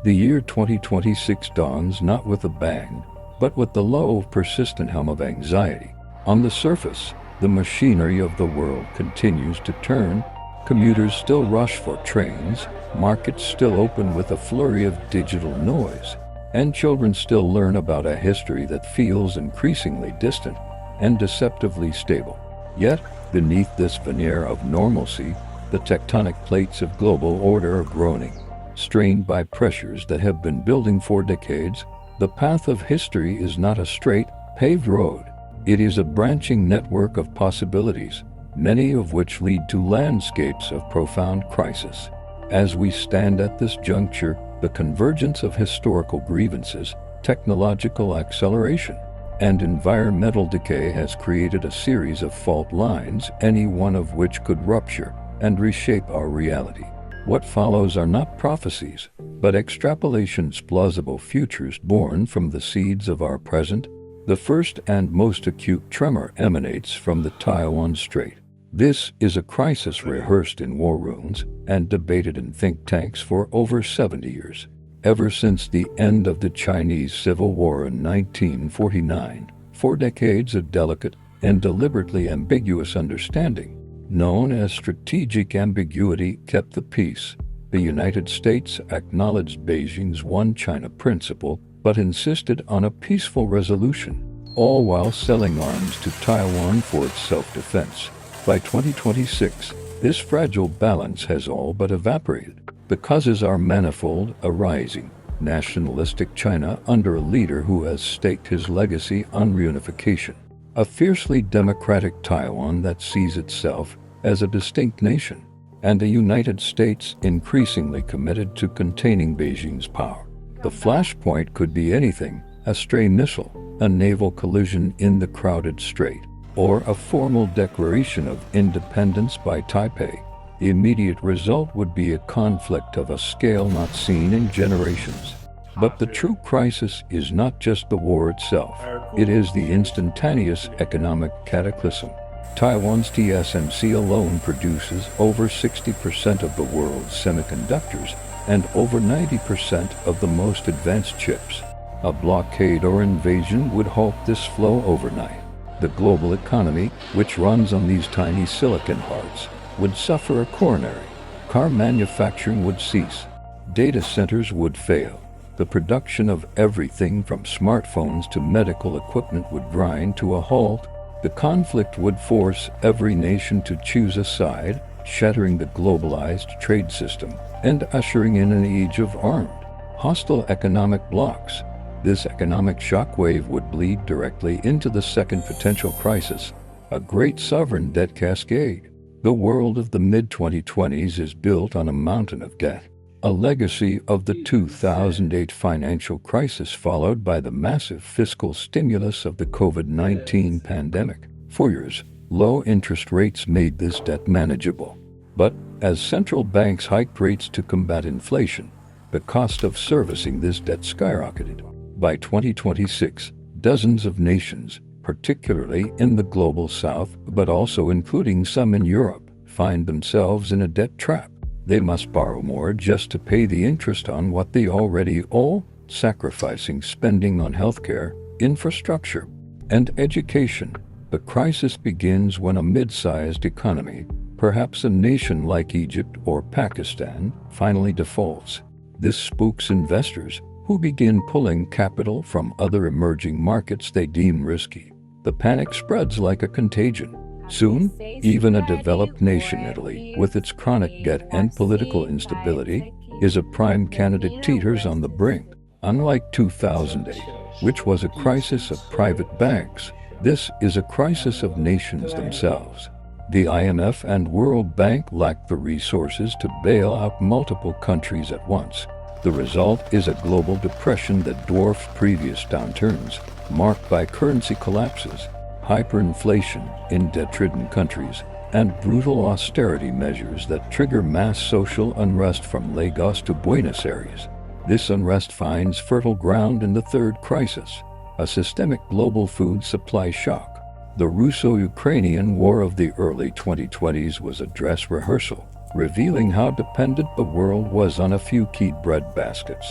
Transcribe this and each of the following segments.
The year 2026 dawns not with a bang, but with the low, persistent hum of anxiety. On the surface, the machinery of the world continues to turn, commuters still rush for trains, markets still open with a flurry of digital noise, and children still learn about a history that feels increasingly distant and deceptively stable. Yet, beneath this veneer of normalcy, the tectonic plates of global order are groaning. Strained by pressures that have been building for decades, the path of history is not a straight, paved road. It is a branching network of possibilities, many of which lead to landscapes of profound crisis. As we stand at this juncture, the convergence of historical grievances, technological acceleration, and environmental decay has created a series of fault lines, any one of which could rupture and reshape our reality. What follows are not prophecies, but extrapolations, plausible futures born from the seeds of our present. The first and most acute tremor emanates from the Taiwan Strait. This is a crisis rehearsed in war rooms and debated in think tanks for over 70 years. Ever since the end of the Chinese Civil War in 1949, 4 decades of delicate and deliberately ambiguous understanding, known as strategic ambiguity, kept the peace. The United States acknowledged Beijing's One China principle, but insisted on a peaceful resolution, all while selling arms to Taiwan for its self-defense. By 2026, this fragile balance has all but evaporated. The causes are manifold: a rising, nationalistic China under a leader who has staked his legacy on reunification, a fiercely democratic Taiwan that sees itself as a distinct nation, and a United States increasingly committed to containing Beijing's power. The flashpoint could be anything: a stray missile, a naval collision in the crowded strait, or a formal declaration of independence by Taipei. The immediate result would be a conflict of a scale not seen in generations. But the true crisis is not just the war itself. It is the instantaneous economic cataclysm. Taiwan's TSMC alone produces over 60% of the world's semiconductors and over 90% of the most advanced chips. A blockade or invasion would halt this flow overnight. The global economy, which runs on these tiny silicon hearts, would suffer a coronary. Car manufacturing would cease. Data centers would fail. The production of everything from smartphones to medical equipment would grind to a halt. The conflict would force every nation to choose a side, shattering the globalized trade system and ushering in an age of armed, hostile economic blocs. This economic shockwave would bleed directly into the second potential crisis, a great sovereign debt cascade. The world of the mid-2020s is built on a mountain of debt, a legacy of the 2008 financial crisis followed by the massive fiscal stimulus of the COVID-19 pandemic. For years, low interest rates made this debt manageable. But as central banks hiked rates to combat inflation, the cost of servicing this debt skyrocketed. By 2026, dozens of nations, particularly in the global south, but also including some in Europe, find themselves in a debt trap. They must borrow more just to pay the interest on what they already owe, sacrificing spending on healthcare, infrastructure, and education. The crisis begins when a mid-sized economy, perhaps a nation like Egypt or Pakistan, finally defaults. This spooks investors, who begin pulling capital from other emerging markets they deem risky. The panic spreads like a contagion. Soon, even a developed nation, Italy, with its chronic debt and political instability, is a prime candidate, teeters on the brink. Unlike 2008, which was a crisis of private banks, this is a crisis of nations themselves. The IMF and World Bank lack the resources to bail out multiple countries at once. The result is a global depression that dwarfs previous downturns, marked by currency collapses, hyperinflation in debt-ridden countries, and brutal austerity measures that trigger mass social unrest from Lagos to Buenos Aires. This unrest finds fertile ground in the third crisis, a systemic global food supply shock. The Russo-Ukrainian War of the early 2020s was a dress rehearsal, revealing how dependent the world was on a few key breadbaskets.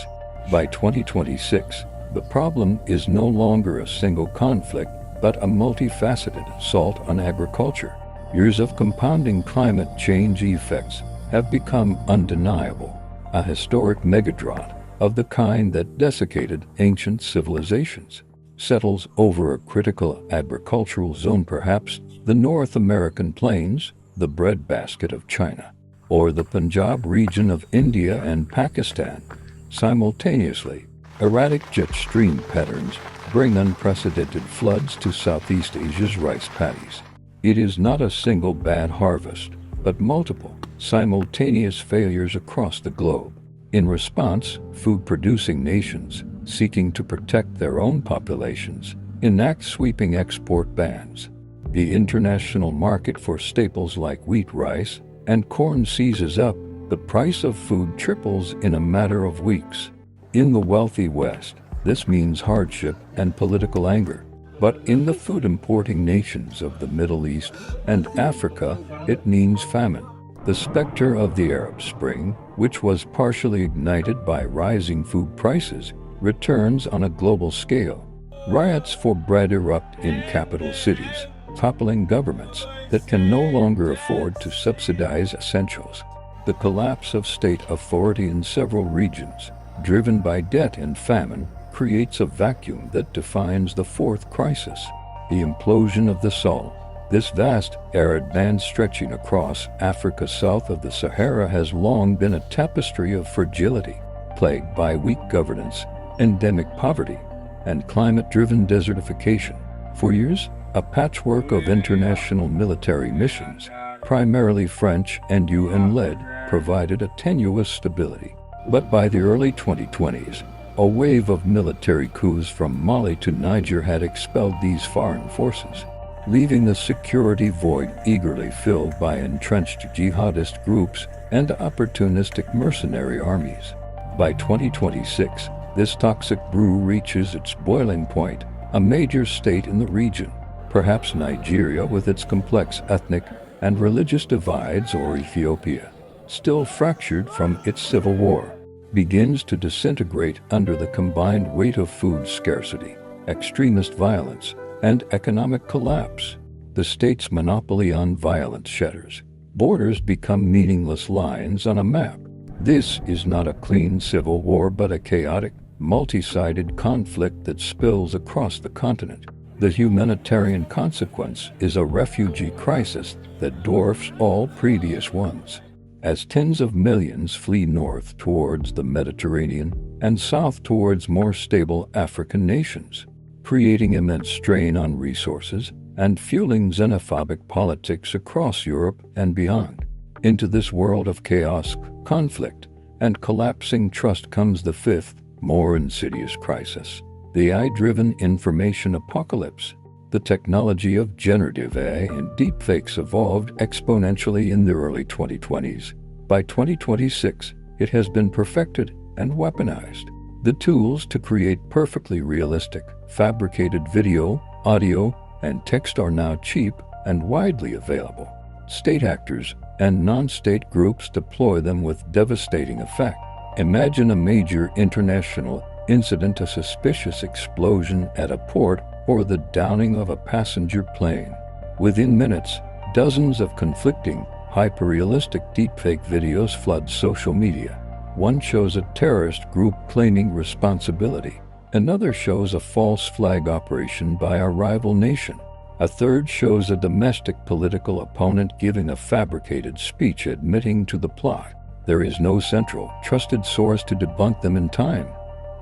By 2026, the problem is no longer a single conflict, but a multifaceted assault on agriculture. Years of compounding climate change effects have become undeniable, a historic megadrought of the kind that desiccated ancient civilizations settles over a critical agricultural zone, perhaps the North American plains, the breadbasket of China, or the Punjab region of India and Pakistan. Simultaneously, erratic jet stream patterns bring unprecedented floods to Southeast Asia's rice paddies. It is not a single bad harvest, but multiple, simultaneous failures across the globe. In response, food-producing nations, seeking to protect their own populations, enact sweeping export bans. The international market for staples like wheat, rice, and corn seizes up. The price of food triples in a matter of weeks. In the wealthy West, this means hardship and political anger. But in the food-importing nations of the Middle East and Africa, it means famine. The specter of the Arab Spring, which was partially ignited by rising food prices, returns on a global scale. Riots for bread erupt in capital cities, toppling governments that can no longer afford to subsidize essentials. The collapse of state authority in several regions, driven by debt and famine, creates a vacuum that defines the fourth crisis, the implosion of the Sahel. This vast, arid band stretching across Africa south of the Sahara has long been a tapestry of fragility, plagued by weak governance, endemic poverty, and climate-driven desertification. For years, a patchwork of international military missions, primarily French and UN-led, provided a tenuous stability. But by the early 2020s, a wave of military coups from Mali to Niger had expelled these foreign forces, leaving the security void eagerly filled by entrenched jihadist groups and opportunistic mercenary armies. By 2026, this toxic brew reaches its boiling point. A major state in the region, perhaps Nigeria with its complex ethnic and religious divides, or Ethiopia, still fractured from its civil war, begins to disintegrate under the combined weight of food scarcity, extremist violence, and economic collapse. The state's monopoly on violence shatters. Borders become meaningless lines on a map. This is not a clean civil war, but a chaotic, multi-sided conflict that spills across the continent. The humanitarian consequence is a refugee crisis that dwarfs all previous ones. As tens of millions flee north towards the Mediterranean and south towards more stable African nations, creating immense strain on resources and fueling xenophobic politics across Europe and beyond. Into this world of chaos, conflict, and collapsing trust comes the fifth, more insidious crisis, the AI-driven information apocalypse. The technology of generative AI and deepfakes evolved exponentially in the early 2020s. By 2026, it has been perfected and weaponized. The tools to create perfectly realistic, fabricated video, audio, and text are now cheap and widely available. State actors and non-state groups deploy them with devastating effect. Imagine a major international incident, a suspicious explosion at a port, or the downing of a passenger plane. Within minutes, dozens of conflicting, hyper-realistic deepfake videos flood social media. One shows a terrorist group claiming responsibility. Another shows a false flag operation by a rival nation. A third shows a domestic political opponent giving a fabricated speech admitting to the plot. There is no central, trusted source to debunk them in time.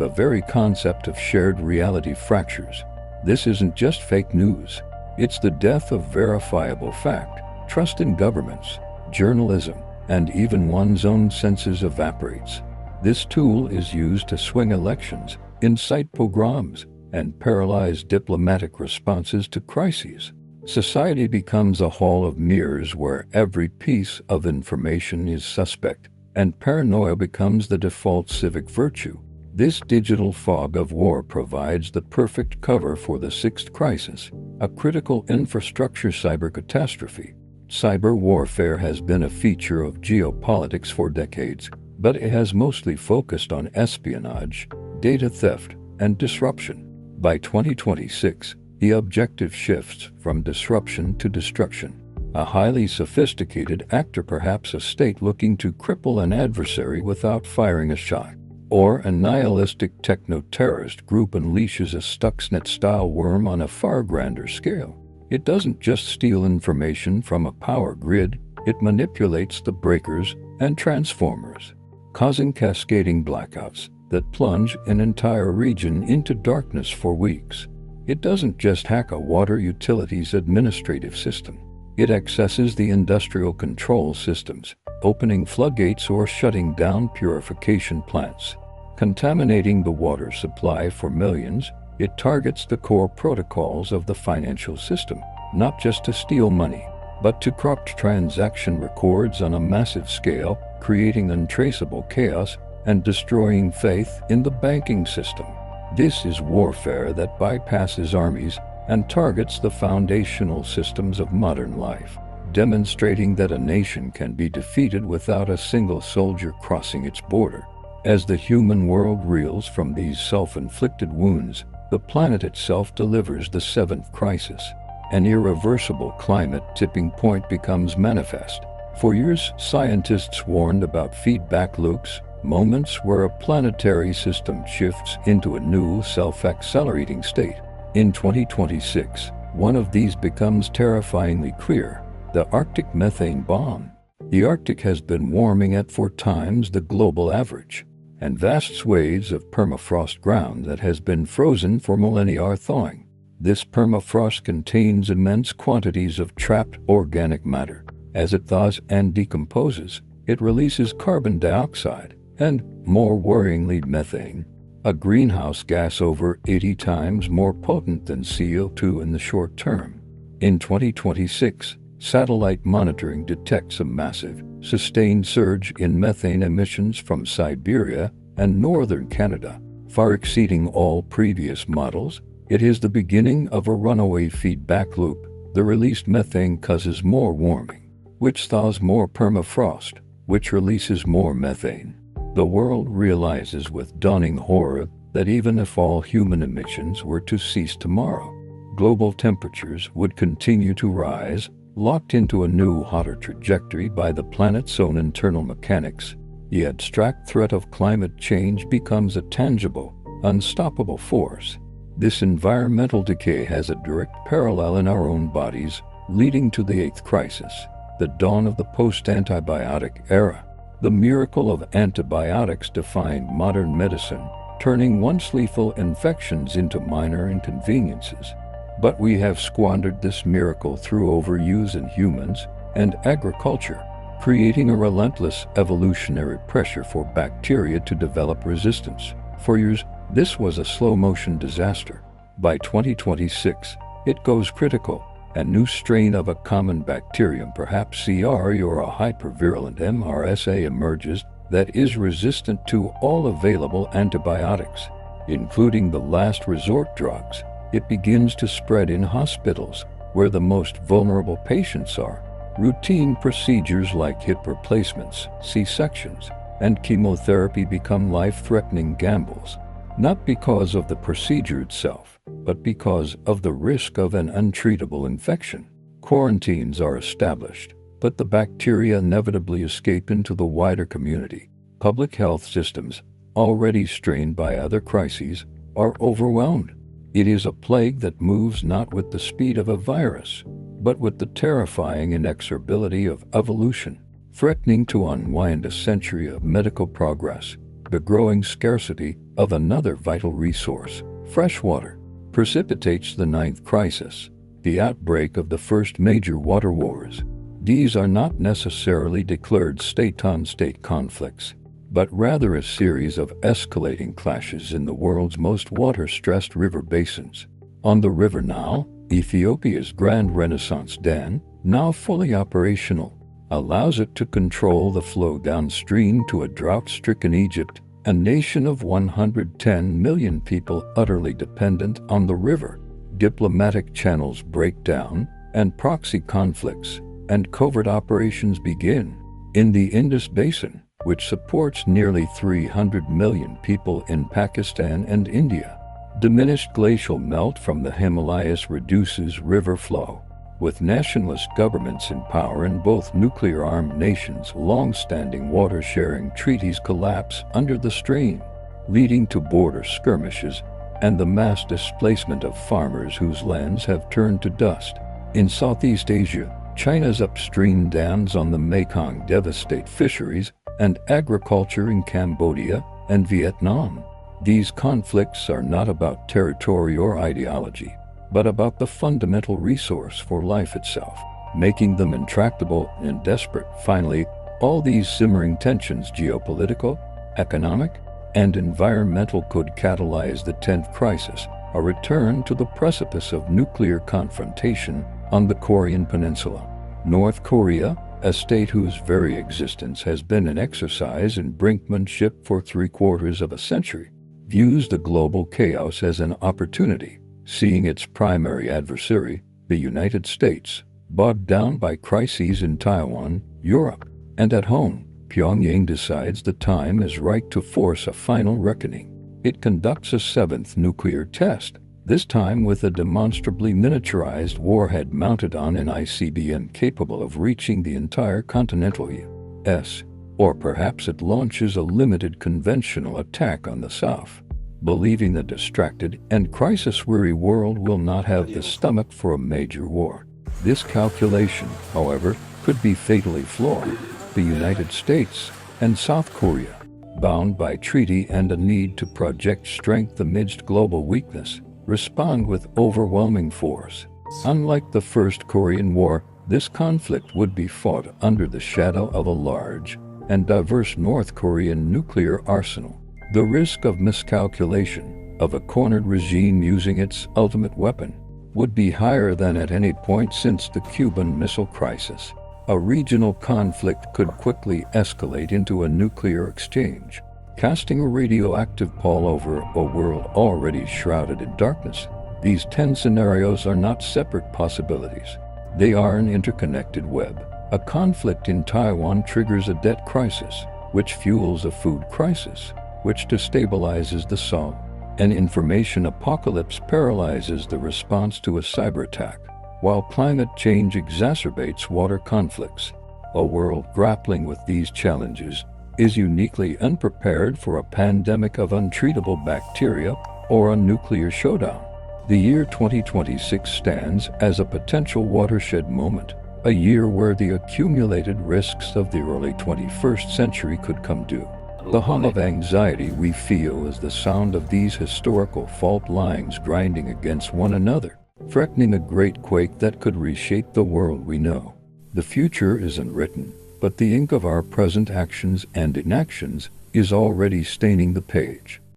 The very concept of shared reality fractures. This isn't just fake news. It's the death of verifiable fact. Trust in governments, journalism, and even one's own senses evaporates. This tool is used to swing elections, incite pogroms, and paralyze diplomatic responses to crises. Society becomes a hall of mirrors where every piece of information is suspect, and paranoia becomes the default civic virtue. This digital fog of war provides the perfect cover for the sixth crisis, a critical infrastructure cyber catastrophe. Cyber warfare has been a feature of geopolitics for decades, but it has mostly focused on espionage, data theft, and disruption. By 2026, the objective shifts from disruption to destruction. A highly sophisticated actor, perhaps a state looking to cripple an adversary without firing a shot, or a nihilistic techno-terrorist group unleashes a Stuxnet-style worm on a far grander scale. It doesn't just steal information from a power grid, it manipulates the breakers and transformers, causing cascading blackouts that plunge an entire region into darkness for weeks. It doesn't just hack a water utilities administrative system. It accesses the industrial control systems, opening floodgates or shutting down purification plants. Contaminating the water supply for millions, it targets the core protocols of the financial system, not just to steal money, but to corrupt transaction records on a massive scale, creating untraceable chaos and destroying faith in the banking system. This is warfare that bypasses armies and targets the foundational systems of modern life, demonstrating that a nation can be defeated without a single soldier crossing its border. As the human world reels from these self-inflicted wounds, the planet itself delivers the seventh crisis. An irreversible climate tipping point becomes manifest. For years, scientists warned about feedback loops, moments where a planetary system shifts into a new self-accelerating state. In 2026, one of these becomes terrifyingly clear: the Arctic methane bomb. The Arctic has been warming at 4 times the global average, and vast swathes of permafrost ground that has been frozen for millennia are thawing. This permafrost contains immense quantities of trapped organic matter. As it thaws and decomposes, it releases carbon dioxide and, more worryingly, methane, a greenhouse gas over 80 times more potent than CO2 in the short term. In 2026, satellite monitoring detects a massive, sustained surge in methane emissions from Siberia and northern Canada, far exceeding all previous models. It is the beginning of a runaway feedback loop. The released methane causes more warming, which thaws more permafrost, which releases more methane. The world realizes with dawning horror that even if all human emissions were to cease tomorrow, global temperatures would continue to rise, locked into a new, hotter trajectory by the planet's own internal mechanics. The abstract threat of climate change becomes a tangible, unstoppable force. This environmental decay has a direct parallel in our own bodies, leading to the 8th crisis, the dawn of the post-antibiotic era. The miracle of antibiotics defined modern medicine, turning once lethal infections into minor inconveniences. But we have squandered this miracle through overuse in humans and agriculture, creating a relentless evolutionary pressure for bacteria to develop resistance. For years, this was a slow-motion disaster. By 2026, it goes critical. A new strain of a common bacterium, perhaps C. aureus or a hypervirulent MRSA, emerges that is resistant to all available antibiotics, including the last resort drugs. It begins to spread in hospitals, where the most vulnerable patients are. Routine procedures like hip replacements, C-sections, and chemotherapy become life-threatening gambles, not because of the procedure itself, but because of the risk of an untreatable infection. Quarantines are established, but the bacteria inevitably escape into the wider community. Public health systems, already strained by other crises, are overwhelmed. It is a plague that moves not with the speed of a virus, but with the terrifying inexorability of evolution, threatening to unwind a century of medical progress. The growing scarcity of another vital resource, fresh water, precipitates the 9th crisis, the outbreak of the first major water wars. These are not necessarily declared state-on-state conflicts, but rather a series of escalating clashes in the world's most water-stressed river basins. On the River Nile, Ethiopia's Grand Renaissance Dam, now fully operational, allows it to control the flow downstream to a drought-stricken Egypt, a nation of 110 million people utterly dependent on the river. Diplomatic channels break down, and proxy conflicts and covert operations begin. In the Indus Basin, which supports nearly 300 million people in Pakistan and India. Diminished glacial melt from the Himalayas reduces river flow. With nationalist governments in power in both nuclear-armed nations, long-standing water-sharing treaties collapse under the strain, leading to border skirmishes and the mass displacement of farmers whose lands have turned to dust. In Southeast Asia, China's upstream dams on the Mekong devastate fisheries and agriculture in Cambodia and Vietnam. These conflicts are not about territory or ideology, but about the fundamental resource for life itself, making them intractable and desperate. Finally, all these simmering tensions, geopolitical, economic, and environmental, could catalyze the 10th crisis, a return to the precipice of nuclear confrontation on the Korean Peninsula. North Korea, a state whose very existence has been an exercise in brinkmanship for 3/4 of a century, views the global chaos as an opportunity, seeing its primary adversary, the United States, bogged down by crises in Taiwan, Europe, and at home. Pyongyang decides the time is right to force a final reckoning. It conducts a 7th nuclear test, this time with a demonstrably miniaturized warhead mounted on an ICBM capable of reaching the entire continental U.S., or perhaps it launches a limited conventional attack on the South. Believing the distracted and crisis-weary world will not have the stomach for a major war. This calculation, however, could be fatally flawed. The United States and South Korea, bound by treaty and a need to project strength amidst global weakness, respond with overwhelming force. Unlike the First Korean War, this conflict would be fought under the shadow of a large and diverse North Korean nuclear arsenal. The risk of miscalculation, of a cornered regime using its ultimate weapon, would be higher than at any point since the Cuban Missile Crisis. A regional conflict could quickly escalate into a nuclear exchange, casting a radioactive pall over a world already shrouded in darkness. These 10 scenarios are not separate possibilities. They are an interconnected web. A conflict in Taiwan triggers a debt crisis, which fuels a food crisis, which destabilizes the Song. An information apocalypse paralyzes the response to a cyber attack, while climate change exacerbates water conflicts. A world grappling with these challenges is uniquely unprepared for a pandemic of untreatable bacteria or a nuclear showdown. The year 2026 stands as a potential watershed moment, a year where the accumulated risks of the early 21st century could come due. The hum of anxiety we feel is the sound of these historical fault lines grinding against one another, threatening a great quake that could reshape the world we know. The future isn't written, but the ink of our present actions and inactions is already staining the page.